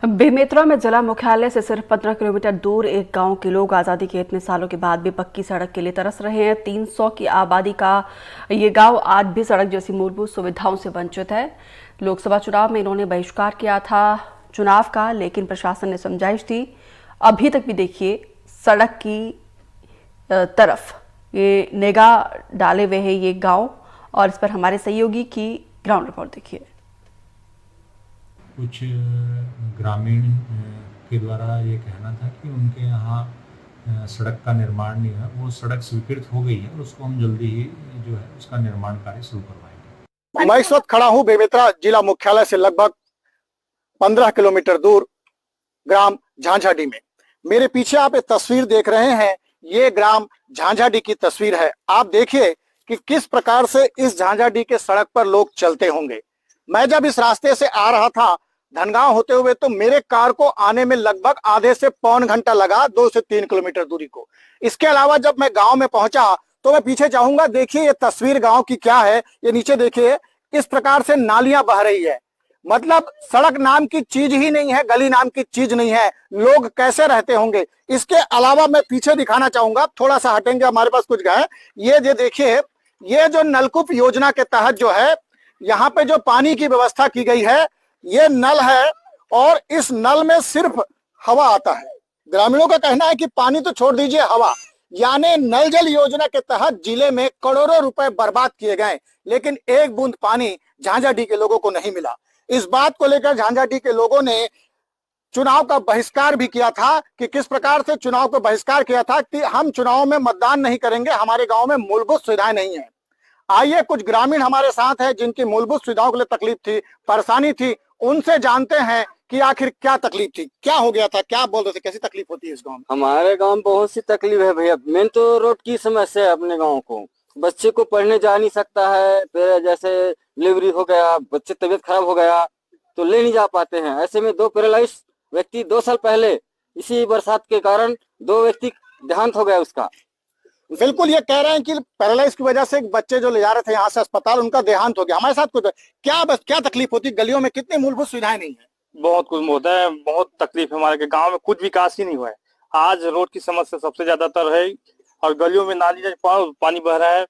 बेमेतरा में जिला मुख्यालय से सिर्फ 15 किलोमीटर दूर एक गांव के लोग आज़ादी के इतने सालों के बाद भी पक्की सड़क के लिए तरस रहे हैं। 300 की आबादी का ये गांव आज भी सड़क जैसी मूलभूत सुविधाओं से वंचित है। लोकसभा चुनाव में इन्होंने बहिष्कार किया था चुनाव का, लेकिन प्रशासन ने समझाइश दी। अभी तक भी देखिए सड़क की तरफ ये निगाह डाले हुए है ये गाँव, और इस पर हमारे सहयोगी की ग्राउंड रिपोर्ट देखिए। कुछ ग्रामीण के द्वारा ये कहना था कि उनके यहाँ सड़क का निर्माण नहीं है, वो सड़क स्वीकृत हो गई है और उसको हम जल्दी ही जो है उसका निर्माण कार्य शुरू करवाएंगे। मैं इस वक्त खड़ा हूँ बेमेतरा जिला मुख्यालय से लगभग 15 किलोमीटर दूर ग्राम झांझाडी में। मेरे पीछे आप एक तस्वीर देख रहे हैं, ये ग्राम झांझाडी की तस्वीर है। आप देखिए कि किस प्रकार से इस झांझाडी के सड़क पर लोग चलते होंगे। मैं जब इस रास्ते से आ रहा था धनगांव होते हुए, तो मेरे कार को आने में लगभग आधे से पौन घंटा लगा, 2 से 3 किलोमीटर दूरी को। इसके अलावा जब मैं गांव में पहुंचा तो मैं पीछे चाहूंगा, देखिए ये तस्वीर गांव की क्या है। ये नीचे देखिए इस प्रकार से नालियां बह रही है, मतलब सड़क नाम की चीज ही नहीं है, गली नाम की चीज नहीं है। लोग कैसे रहते होंगे। इसके अलावा मैं पीछे दिखाना चाहूंगा, थोड़ा सा हटेंगे, हमारे पास कुछ है। ये देखिए, ये जो नलकूप योजना के तहत जो है यहाँ पे जो पानी की व्यवस्था की गई है, ये नल है और इस नल में सिर्फ हवा आता है। ग्रामीणों का कहना है कि पानी तो छोड़ दीजिए, हवा, यानी नल जल योजना के तहत जिले में करोड़ों रुपए बर्बाद किए गए, लेकिन एक बूंद पानी झांझाडी के लोगों को नहीं मिला। इस बात को लेकर झांझाडी के लोगों ने चुनाव का बहिष्कार भी किया था। कि किस प्रकार से चुनाव का बहिष्कार किया था कि हम चुनाव में मतदान नहीं करेंगे, हमारे गांव में मूलभूत सुविधाएं नहीं है। आइए कुछ ग्रामीण हमारे साथ हैं जिनकी मूलभूत सुविधाओं के लिए तकलीफ थी, परेशानी थी, उनसे जानते हैं कि आखिर क्या तकलीफ थी, क्या हो गया था, क्या बोल रहे थे, कैसी तकलीफ होती है इस गांव में। हमारे गांव में बहुत सी तकलीफ है भैया। मेन तो रोड की समस्या है अपने गांव को। बच्चे को पढ़ने जा नहीं सकता है, फिर जैसे डिलीवरी हो गया, बच्चे तबीयत खराब हो गया तो ले नहीं जा पाते हैं। ऐसे में 2 पैरालाइज व्यक्ति 2 साल पहले इसी बरसात के कारण 2 व्यक्ति देहांत हो गया उसका। बिल्कुल, ये कह रहे हैं कि पैरालाइज की वजह से बच्चे जो ले जा रहे थे यहाँ से अस्पताल, उनका देहांत हो गया। हमारे साथ कुछ क्या तकलीफ होती है, गलियों में कितनी मूलभूत सुविधाएं नहीं है। बहुत कुछ होता है, बहुत तकलीफ है। हमारे गांव में कुछ विकास ही नहीं हुआ है। आज रोड की समस्या सबसे ज्यादातर है और गलियों में नाली पानी बह रहा है।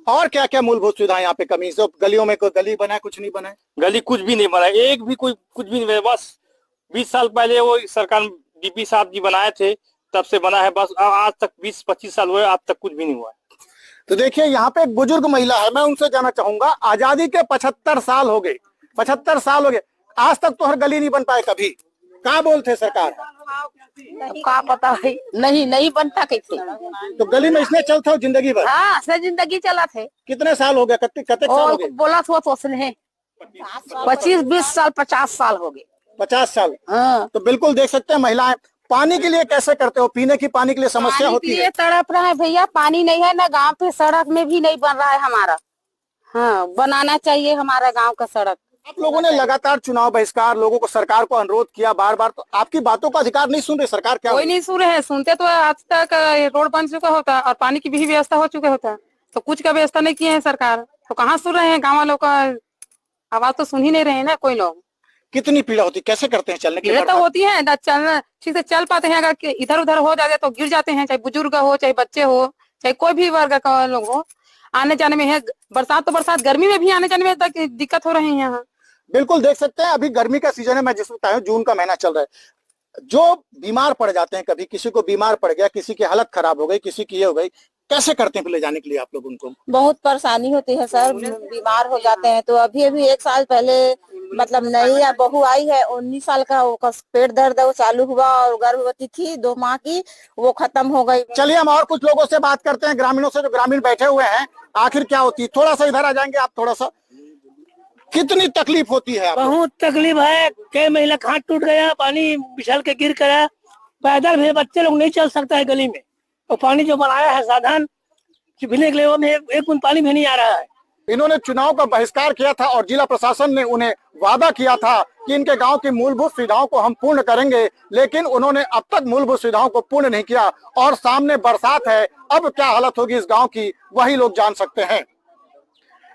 और क्या क्या मूलभूत सुविधाएं यहाँ पे कमी है। गलियों में कोई गली बना है, कुछ नहीं बना है। गली कुछ भी नहीं बना है, एक भी कोई कुछ भी नहीं बना। बस 20 साल पहले वो सरकार डीपी साहब जी बनाए थे, तब से बना है, बस आज तक 20-25 साल हुए, अब तक कुछ भी नहीं हुआ है। तो देखिए यहाँ पे एक बुजुर्ग महिला है, मैं उनसे जानना चाहूंगा। आजादी के 75 साल हो गए, 75 साल हो गए, आज तक तो हर गली नहीं बन पाए। कभी क्या बोलते सरकार, का पता है, नहीं बनता कैसे। तो गली में इसने चलता हो जिंदगी भर। हाँ, से जिंदगी चला थे। कितने साल हो गए, कते साल हो गए। बोला तो उसने 25-20 साल 50 साल हो गए। 50 साल। हाँ। तो बिल्कुल देख सकते हैं महिलाएं पानी के लिए कैसे करते हो, पीने की पानी के लिए समस्या होती है। तड़प रहा है भैया, पानी नहीं है ना गांव पे, सड़क में भी नहीं बन रहा है हमारा। हाँ, बनाना चाहिए हमारा गांव का सड़क। आप लोगों ने लगातार चुनाव बहिष्कार, लोगों को, सरकार को अनुरोध किया बार बार, तो आपकी बातों का अधिकार नहीं सुन रही सरकार। क्या कोई नहीं सुन रहे हैं, सुनते तो आज तक रोड बन चुका होता और पानी की भी व्यवस्था हो चुका होता, तो कुछ का व्यवस्था नहीं किए हैं सरकार, तो कहाँ सुन रहे हैं। गाँव वालों का आवाज तो सुन ही नहीं रहे हैं ना कोई लोग। कितनी पीड़ा होती, कैसे करते हैं चलने की। पीड़ा तो होती है, चलना ठीक से चल पाते हैं, अगर इधर उधर हो जाते तो गिर जाते हैं, चाहे बुजुर्ग हो, चाहे बच्चे हो, चाहे कोई भी वर्ग का लोग हो। आने जाने में है, बरसात तो बरसात, गर्मी में भी आने जाने में दिक्कत हो रही है यहाँ। बिल्कुल देख सकते हैं, अभी गर्मी का सीजन है, मैं जिस बताया जून का महीना चल रहा है। जो बीमार पड़ जाते हैं, कभी किसी को बीमार पड़ गया, किसी की हालत खराब हो गई, किसी की ये हो गई, कैसे करते हैं फिर ले जाने के लिए आप लोग उनको। बहुत परेशानी होती है सर, बीमार हो जाते हैं। तो अभी 1 साल पहले मतलब नई बहू आई है, 19 साल का, वो पेट दर्द वो चालू हुआ और गर्भवती थी 2 माह की, वो खत्म हो गई। चलिए हम और कुछ लोगों से बात करते हैं, ग्रामीणों से, जो ग्रामीण बैठे हुए हैं, आखिर क्या होती है। थोड़ा सा इधर आ जाएंगे आप, थोड़ा सा। कितनी तकलीफ होती है। बहुत तकलीफ है, कई महिला खाट टूट गया, पानी बिछल के गिर गया, पैदल भी बच्चे लोग नहीं चल सकता है गली में। और पानी जो बनाया है साधन पीने के लिए, वो में एक बूंद पानी भी नहीं आ रहा है। इन्होंने चुनाव का बहिष्कार किया था और जिला प्रशासन ने उन्हें वादा किया था कि इनके गांव की मूलभूत सुविधाओं को हम पूर्ण करेंगे, लेकिन उन्होंने अब तक मूलभूत सुविधाओं को पूर्ण नहीं किया। और सामने बरसात है, अब क्या हालत होगी इस गांव की, वही लोग जान सकते हैं।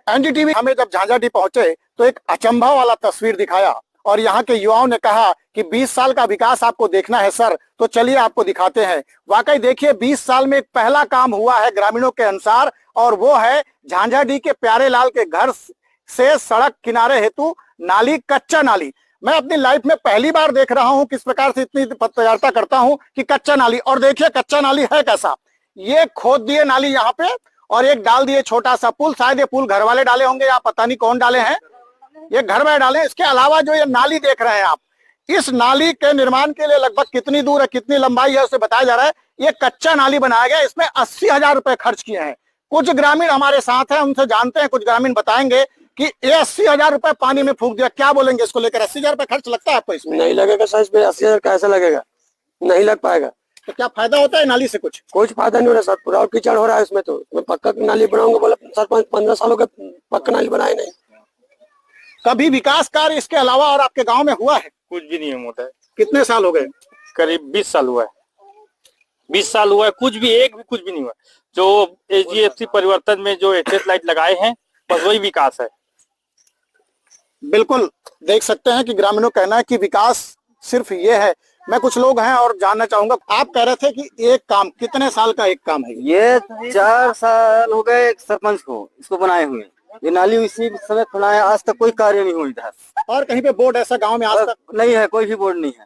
एनडीटीवी हमें जब झांझाडी पहुंचे तो एक अचंभा वाला तस्वीर दिखाया। और यहाँ के युवाओं ने कहा कि 20 साल का विकास आपको देखना है सर, तो चलिए आपको दिखाते हैं। वाकई देखिए 20 साल में एक पहला काम हुआ है ग्रामीणों के अनुसार, और वो है झांझाडीह के प्यारे लाल के घर से सड़क किनारे हेतु नाली, कच्चा नाली। मैं अपनी लाइफ में पहली बार देख रहा हूं किस प्रकार से इतनी तैयारता करता हूं कि कच्चा नाली। और देखिए कच्चा नाली है कैसा, ये खोद दिए नाली यहाँ पे और एक डाल दिए छोटा सा पुल। शायद ये पुल घर वाले डाले होंगे या पता नहीं कौन डाले हैं, ये घर में डाले। इसके अलावा जो ये नाली देख रहे हैं आप, इस नाली के निर्माण के लिए लगभग कितनी दूर है, कितनी लंबाई है, उसे बताया जा रहा है। ये कच्चा नाली बनाया गया, इसमें 80,000 रुपए खर्च किए हैं। कुछ ग्रामीण हमारे साथ हैं, उनसे जानते हैं, कुछ ग्रामीण बताएंगे कि ये 80,000 रुपए पानी में फूंक दिया। क्या बोलेंगे इसको लेकर? 80,000 रुपए खर्च लगता है आपको इसमें? नहीं लगेगा सर, इसमें 80,000 कैसे लगेगा, नहीं लग पाएगा। तो क्या फायदा होता है नाली से? कुछ फायदा नहीं हो रहा सर, पूरा और कीचड़ हो रहा है इसमें। तो मैं पक्का नाली बनाऊंगा, बोला सरपंच 15 सालों का पक्का नाली बनाए नहीं। कभी विकास कार्य इसके अलावा और आपके गांव में हुआ है? कुछ भी नहीं होता है। कितने साल हो गए? करीब 20 साल हुआ है। 20 साल हुआ है, कुछ भी नहीं हुआ। जो एजीएफसी परिवर्तन में जो स्ट्रीट लाइट लगाए हैं, बस वही विकास है। बिल्कुल देख सकते हैं कि ग्रामीणों का कहना है कि विकास सिर्फ ये है। मैं कुछ लोग हैं और जानना चाहूंगा, आप कह रहे थे कि एक काम, कितने साल का एक काम है ये 4 साल हो गए सरपंच को इसको बनाए हुए। ये नाली उसी समय खुला है, आज तक कोई कार्य नहीं हुआ इधर। और कहीं पे बोर्ड ऐसा गांव में आज तक नहीं है, कोई भी बोर्ड नहीं है।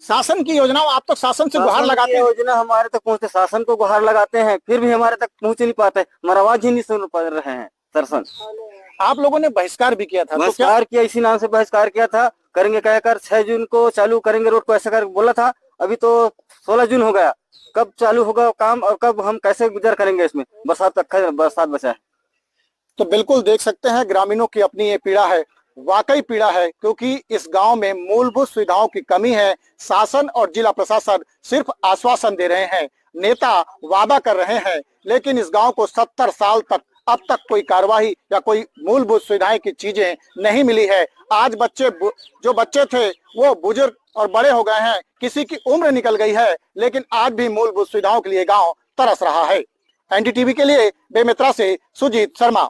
शासन की योजना, आप तो शासन से गुहार लगाते हैं। योजना हमारे तक पहुँचते, शासन को गुहार लगाते हैं, फिर भी हमारे तक पहुँच नहीं पाते। हमारा आवाज ही नहीं सुन पा रहे हैं सरपंच। आप लोगों ने बहिष्कार भी किया था, तो क्या बहिष्कार किया, इसी नाम से बहिष्कार किया था। करेंगे कहकर 6 जून को चालू करेंगे रोड को, ऐसा कर बोला था। अभी तो 16 जून हो गया, कब चालू होगा काम और कब हम कैसे गुजर करेंगे इसमें? बरसात बचा है। तो बिल्कुल देख सकते हैं ग्रामीणों की अपनी ये पीड़ा है, वाकई पीड़ा है, क्योंकि इस गांव में मूलभूत सुविधाओं की कमी है। शासन और जिला प्रशासन सिर्फ आश्वासन दे रहे हैं, नेता वादा कर रहे हैं, लेकिन इस गांव को 70 साल तक अब तक कोई कार्यवाही या कोई मूलभूत सुविधाएं की चीजें नहीं मिली है। आज जो बच्चे थे वो बुजुर्ग और बड़े हो गए हैं, किसी की उम्र निकल गई है, लेकिन आज भी मूलभूत सुविधाओं के लिए गांव तरस रहा है। एनडीटीवी के लिए बेमेतरा से सुजीत शर्मा।